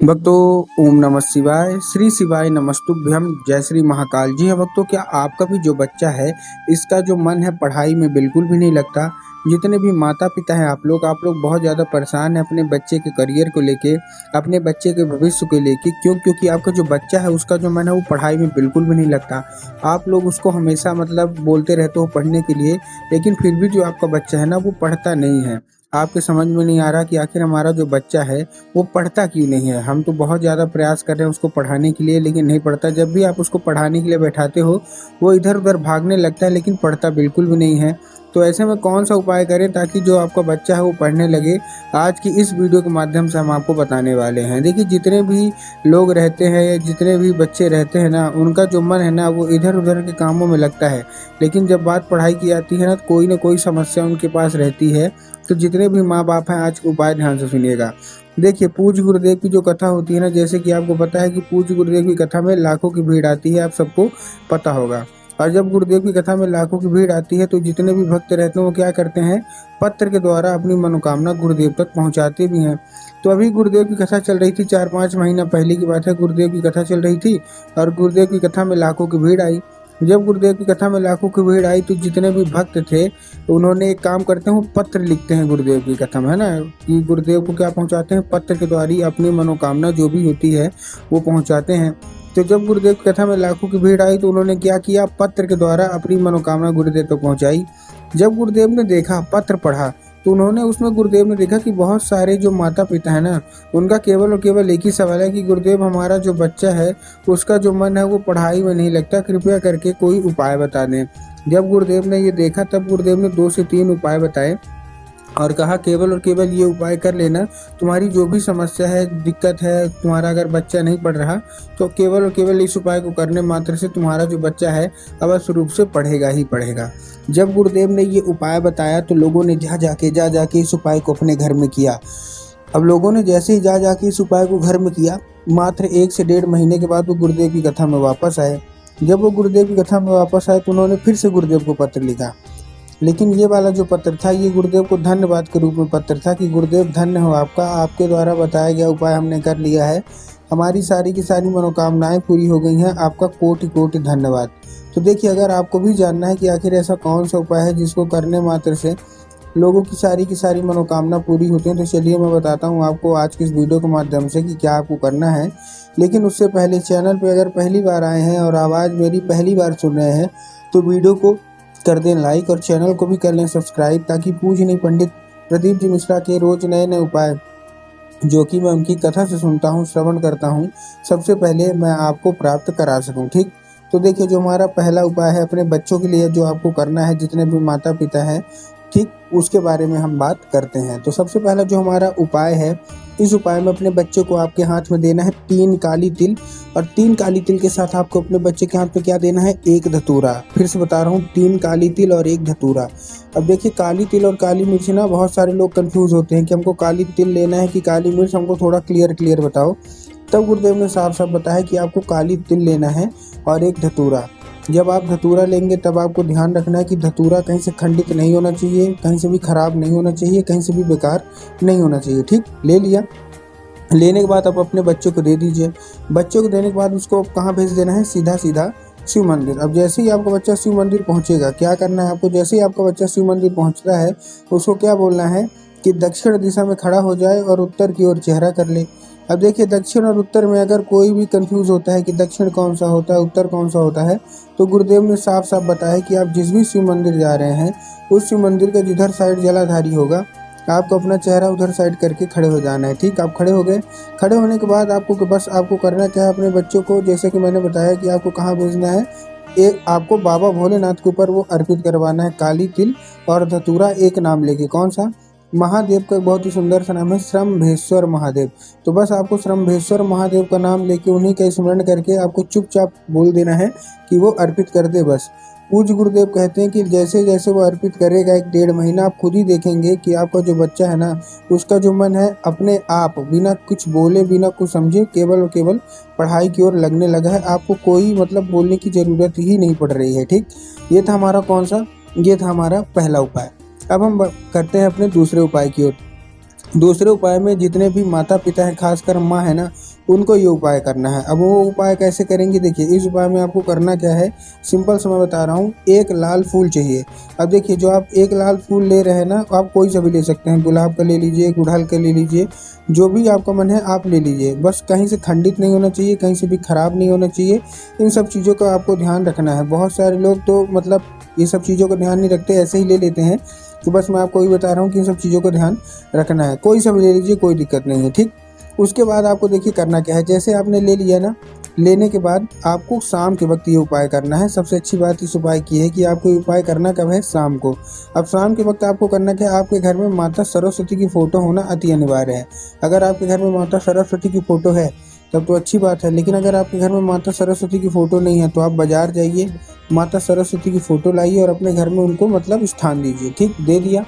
भक्तों, ओम नमः शिवाय, श्री शिवाय नमस्तुभ्यम, जय श्री महाकाल। जी हाँ भक्तों, क्या आपका भी जो बच्चा है इसका जो मन है पढ़ाई में बिल्कुल भी नहीं लगता। जितने भी माता पिता हैं आप लोग बहुत ज़्यादा परेशान हैं अपने बच्चे के करियर को लेके, अपने बच्चे के भविष्य को लेके। क्योंकि आपका जो बच्चा है उसका जो मन है वो पढ़ाई में बिल्कुल भी नहीं लगता। आप लोग उसको हमेशा बोलते रहते हो पढ़ने के लिए, लेकिन फिर भी जो आपका बच्चा है ना वो पढ़ता नहीं है। आपके समझ में नहीं आ रहा कि आखिर हमारा जो बच्चा है वो पढ़ता क्यों नहीं है। हम तो बहुत ज़्यादा प्रयास कर रहे हैं उसको पढ़ाने के लिए, लेकिन नहीं पढ़ता। जब भी आप उसको पढ़ाने के लिए बैठाते हो वो इधर उधर भागने लगता है, लेकिन पढ़ता बिल्कुल भी नहीं है। तो ऐसे में कौन सा उपाय करें ताकि जो आपका बच्चा है वो पढ़ने लगे, आज की इस वीडियो के माध्यम से हम आपको बताने वाले हैं। देखिए, जितने भी लोग रहते हैं या जितने भी बच्चे रहते हैं ना, उनका जो मन है ना वो इधर उधर के कामों में लगता है, लेकिन जब बात पढ़ाई की आती है ना कोई समस्या उनके पास रहती है। तो जितने भी माँ बाप हैं आज उपाय ध्यान से सुनिएगा। देखिए, पूज्य गुरुदेव की जो कथा होती है ना, जैसे कि आपको पता है कि पूज्य गुरुदेव की कथा में लाखों की भीड़ आती है, आप सबको पता होगा। और जब गुरुदेव की कथा में लाखों की भीड़ आती है तो जितने भी भक्त रहते हैं वो क्या करते हैं, पत्र के द्वारा अपनी मनोकामना गुरुदेव तक पहुंचाते भी हैं। तो अभी गुरुदेव की कथा चल रही थी, 4-5 महीना पहले की बात है। गुरुदेव की कथा चल रही थी और गुरुदेव की कथा में लाखों की भीड़ आई। जब गुरुदेव की कथा में लाखों की भीड़ आई तो जितने भी भक्त थे उन्होंने एक काम करते हैं, वो पत्र लिखते हैं गुरुदेव की कथा में, है ना, कि गुरुदेव को क्या पहुंचाते हैं, पत्र के द्वारा ही अपनी मनोकामना जो भी होती है वो पहुंचाते हैं। तो जब गुरुदेव की कथा में लाखों की भीड़ आई तो उन्होंने क्या किया, पत्र के द्वारा अपनी मनोकामना गुरुदेव तक पहुंचाई। जब गुरुदेव ने देखा, पत्र पढ़ा, तो उन्होंने उसमें गुरुदेव ने देखा कि बहुत सारे जो माता पिता है ना, उनका केवल और केवल एक ही सवाल है कि गुरुदेव, हमारा जो बच्चा है उसका जो मन है वो पढ़ाई में नहीं लगता, कृपया करके कोई उपाय बता दें। जब गुरुदेव ने ये देखा तब गुरुदेव ने 2 से 3 उपाय बताए और कहा, केवल और केवल ये उपाय कर लेना, तुम्हारी जो भी समस्या है, दिक्कत है, तुम्हारा अगर बच्चा नहीं पढ़ रहा तो केवल और केवल इस उपाय को करने मात्र से तुम्हारा जो बच्चा है अवश्य रूप से पढ़ेगा ही पढ़ेगा। जब गुरुदेव ने ये उपाय बताया तो लोगों ने जा जाके इस उपाय को अपने घर में किया। अब लोगों ने जैसे ही जा जाके इस उपाय को घर में किया, मात्र 1 से 1.5 महीने के बाद वो गुरुदेव की कथा में वापस आए। जब वो गुरुदेव की कथा में वापस आए तो उन्होंने फिर से गुरुदेव को पत्र लिखा, लेकिन ये वाला जो पत्र था ये गुरुदेव को धन्यवाद के रूप में पत्र था कि गुरुदेव धन्य हो आपका, आपके द्वारा बताया गया उपाय हमने कर लिया है, हमारी सारी की सारी मनोकामनाएं पूरी हो गई हैं, आपका कोटि कोटि धन्यवाद। तो देखिए, अगर आपको भी जानना है कि आखिर ऐसा कौन सा उपाय है जिसको करने मात्र से लोगों की सारी मनोकामना पूरी होती है, तो चलिए मैं बताता हूँ आपको आज की इस वीडियो के माध्यम से कि क्या आपको करना है। लेकिन उससे पहले चैनल पर अगर पहली बार आए हैं और आवाज़ मेरी पहली बार सुन रहे हैं तो वीडियो को कर दें लाइक और चैनल को भी कर लें सब्सक्राइब, ताकि पूजनीय पंडित प्रदीप जी मिश्रा के रोज नए नए उपाय जो कि मैं उनकी कथा से सुनता हूँ, श्रवण करता हूँ, सबसे पहले मैं आपको प्राप्त करा सकूँ। ठीक, तो देखिए, जो हमारा पहला उपाय है अपने बच्चों के लिए जो आपको करना है, जितने भी माता पिता हैं, ठीक, उसके बारे में हम बात करते हैं। तो सबसे पहला जो हमारा उपाय है, इस उपाय में अपने बच्चे को आपके हाथ में देना है 3 काली तिल, और 3 काली तिल के साथ आपको अपने बच्चे के हाथ पे क्या देना है, 1 धतूरा। फिर से बता रहा हूँ, 3 काली तिल और 1 धतूरा। अब देखिए, काली तिल और काली मिर्च ना, बहुत सारे लोग कंफ्यूज होते हैं कि हमको काली तिल लेना है कि काली मिर्च, हमको थोड़ा क्लियर बताओ। तब गुरुदेव ने साफ साफ बताया कि आपको काली तिल लेना है और 1 धतूरा। जब आप धतूरा लेंगे तब आपको ध्यान रखना है कि धतूरा कहीं से खंडित नहीं होना चाहिए, कहीं से भी खराब नहीं होना चाहिए, कहीं से भी बेकार नहीं होना चाहिए। ठीक, ले लिया। लेने के बाद आप अपने बच्चों को दे दीजिए। बच्चों को देने के बाद उसको कहाँ भेज देना है, सीधा शिव मंदिर। अब जैसे ही आपका बच्चा शिव मंदिर पहुंचेगा, क्या करना है आपको, जैसे ही आपका बच्चा शिव मंदिर पहुंचता है उसको क्या बोलना है कि दक्षिण दिशा में खड़ा हो जाए और उत्तर की ओर चेहरा कर ले। अब देखिए, दक्षिण और उत्तर में अगर कोई भी कंफ्यूज होता है कि दक्षिण कौन सा होता है, उत्तर कौन सा होता है, तो गुरुदेव ने साफ साफ बताया कि आप जिस भी शिव मंदिर जा रहे हैं उस शिव मंदिर का जिधर साइड जलाधारी होगा, आपको अपना चेहरा उधर साइड करके खड़े हो जाना है। ठीक, आप खड़े हो गए। खड़े होने के बाद आपको करना क्या है, अपने बच्चों को, जैसे कि मैंने बताया कि आपको कहाँ भेजना है, एक आपको बाबा भोलेनाथ के ऊपर वो अर्पित करवाना है, काली तिल और धतूरा, एक नाम लेके। कौन सा, महादेव का बहुत ही सुंदर सा नाम है, श्रम्भेश्वर महादेव। तो बस आपको श्रम्भेश्वर महादेव का नाम लेके उन्हीं का स्मरण करके आपको चुपचाप बोल देना है कि वो अर्पित कर दे बस। पूज्य गुरुदेव कहते हैं कि जैसे जैसे वो अर्पित करेगा 1-1.5 महीना, आप खुद ही देखेंगे कि आपका जो बच्चा है ना उसका जो मन है अपने आप बिना कुछ बोले, बिना कुछ समझे, केवल और केवल पढ़ाई की ओर लगने लगा है। आपको कोई बोलने की ज़रूरत ही नहीं पड़ रही है। ठीक, ये था हमारा कौन सा, ये था हमारा पहला उपाय। अब हम करते हैं अपने दूसरे उपाय की ओर। दूसरे उपाय में जितने भी माता पिता हैं, खासकर माँ है ना, उनको ये उपाय करना है। अब वो उपाय कैसे करेंगे, देखिए इस उपाय में आपको करना क्या है, सिंपल सा मैं बता रहा हूँ। एक लाल फूल चाहिए। अब देखिए जो आप एक लाल फूल ले रहे हैं ना, आप कोई सा भी ले सकते हैं, गुलाब का ले लीजिए, गुड़हल का ले लीजिए, जो भी आपका मन है आप ले लीजिए। बस कहीं से खंडित नहीं होना चाहिए, कहीं से भी खराब नहीं होना चाहिए। इन सब चीज़ों का आपको ध्यान रखना है। बहुत सारे लोग तो मतलब ये सब चीज़ों का ध्यान नहीं रखते, ऐसे ही ले लेते हैं। तो बस मैं आपको ये बता रहा हूँ कि इन सब चीज़ों का ध्यान रखना है। कोई सा भी ले लीजिए, कोई दिक्कत नहीं है, ठीक। उसके बाद आपको देखिए करना क्या है, जैसे आपने ले लिया ना, लेने के बाद आपको शाम के वक्त ये उपाय करना है। सबसे अच्छी बात इस उपाय की है कि आपको ये उपाय करना कब है, शाम को। अब शाम के वक्त आपको करना क्या है, आपके घर में माता सरस्वती की फ़ोटो होना अति अनिवार्य है। अगर आपके घर में माता सरस्वती की फ़ोटो है तब तो अच्छी बात है, लेकिन अगर आपके घर में माता सरस्वती की फ़ोटो नहीं है तो आप बाज़ार जाइए, माता सरस्वती की फ़ोटो लाइए और अपने घर में उनको मतलब स्थान दीजिए, ठीक। दे दिया।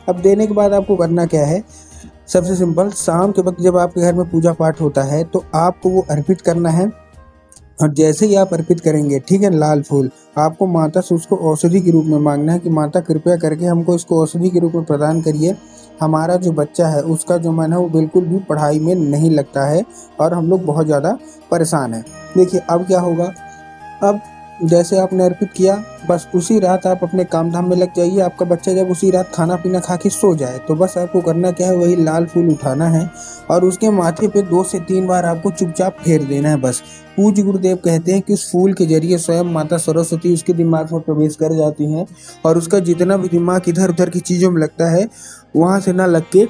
अब देने के बाद आपको करना क्या है, सबसे सिंपल, शाम के वक्त जब आपके घर में पूजा पाठ होता है तो आपको वो अर्पित करना है। और जैसे ही आप अर्पित करेंगे, ठीक है, लाल फूल, आपको माता से उसको औषधि के रूप में मांगना है कि माता कृपया करके हमको इसको औषधि के रूप में प्रदान करिए। हमारा जो बच्चा है उसका जो मन है वो बिल्कुल भी पढ़ाई में नहीं लगता है और हम लोग बहुत ज़्यादा परेशान हैं। देखिए अब क्या होगा, अब जैसे आपने अर्पित किया, बस उसी रात आप अपने काम धाम में लग जाइए। आपका बच्चा जब उसी रात खाना पीना खा के सो जाए तो बस आपको करना क्या है, वही लाल फूल उठाना है और उसके माथे पे 2 से 3 बार आपको चुपचाप फेर देना है बस। पूज्य गुरुदेव कहते हैं कि उस फूल के जरिए स्वयं माता सरस्वती उसके दिमाग में प्रवेश कर जाती हैं और उसका जितना भी दिमाग इधर उधर की चीज़ों में लगता है, वहाँ से ना लग के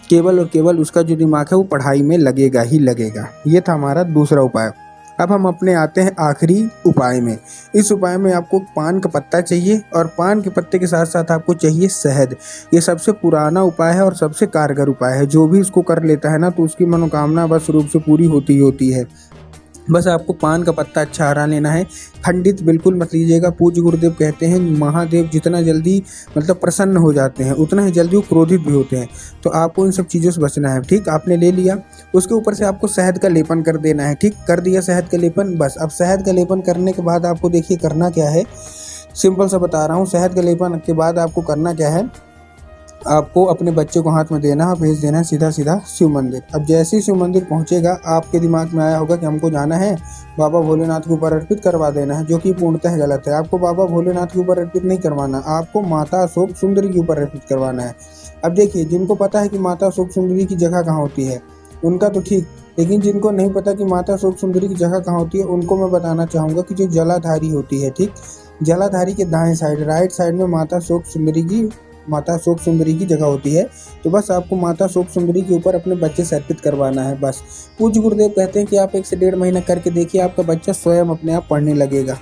केवल और केवल उसका जो दिमाग है वो पढ़ाई में लगेगा ही लगेगा। ये था हमारा दूसरा उपाय। अब हम अपने आते हैं आखिरी उपाय में। इस उपाय में आपको पान का पत्ता चाहिए और पान के पत्ते के साथ साथ आपको चाहिए शहद। ये सबसे पुराना उपाय है और सबसे कारगर उपाय है। जो भी इसको कर लेता है ना तो उसकी मनोकामना बस रूप से पूरी होती ही होती है। बस आपको पान का पत्ता अच्छा हरा लेना है, खंडित बिल्कुल मत लीजिएगा। पूज्य गुरुदेव कहते हैं महादेव जितना जल्दी मतलब प्रसन्न हो जाते हैं उतना ही जल्दी वो क्रोधित भी होते हैं। तो आपको इन सब चीज़ों से बचना है, ठीक। आपने ले लिया, उसके ऊपर से आपको शहद का लेपन कर देना है, ठीक। कर दिया शहद का लेपन, बस। अब शहद का लेपन करने के बाद आपको देखिए करना क्या है, सिंपल सा बता रहा हूँ। शहद का लेपन के बाद आपको करना क्या है, आपको अपने बच्चे को हाथ में देना है, भेज देना है सीधा सीधा शिव मंदिर। अब जैसे ही शिव मंदिर पहुंचेगा आपके दिमाग में आया होगा कि हमको जाना है बाबा भोलेनाथ के ऊपर अर्पित करवा देना है, जो कि पूर्णतः गलत है। आपको बाबा भोलेनाथ के ऊपर अर्पित नहीं करवाना, आपको माता अशोक सुंदरी के ऊपर अर्पित करवाना है। अब देखिए जिनको पता है कि माता अशोक सुंदरी की जगह कहाँ होती है उनका तो ठीक, लेकिन जिनको नहीं पता कि माता अशोक सुंदरी की जगह कहाँ होती है उनको मैं बताना चाहूँगा कि जो जलाधारी होती है, ठीक। जलाधारी के दाएं साइड, राइट साइड में माता अशोक सुंदरी की जगह होती है। तो बस आपको माता अशोक सुंदरी के ऊपर अपने बच्चे से अर्पित करवाना है, बस। पूज्य गुरुदेव कहते हैं कि आप 1 से 1.5 महीना करके देखिए, आपका बच्चा स्वयं अपने आप पढ़ने लगेगा।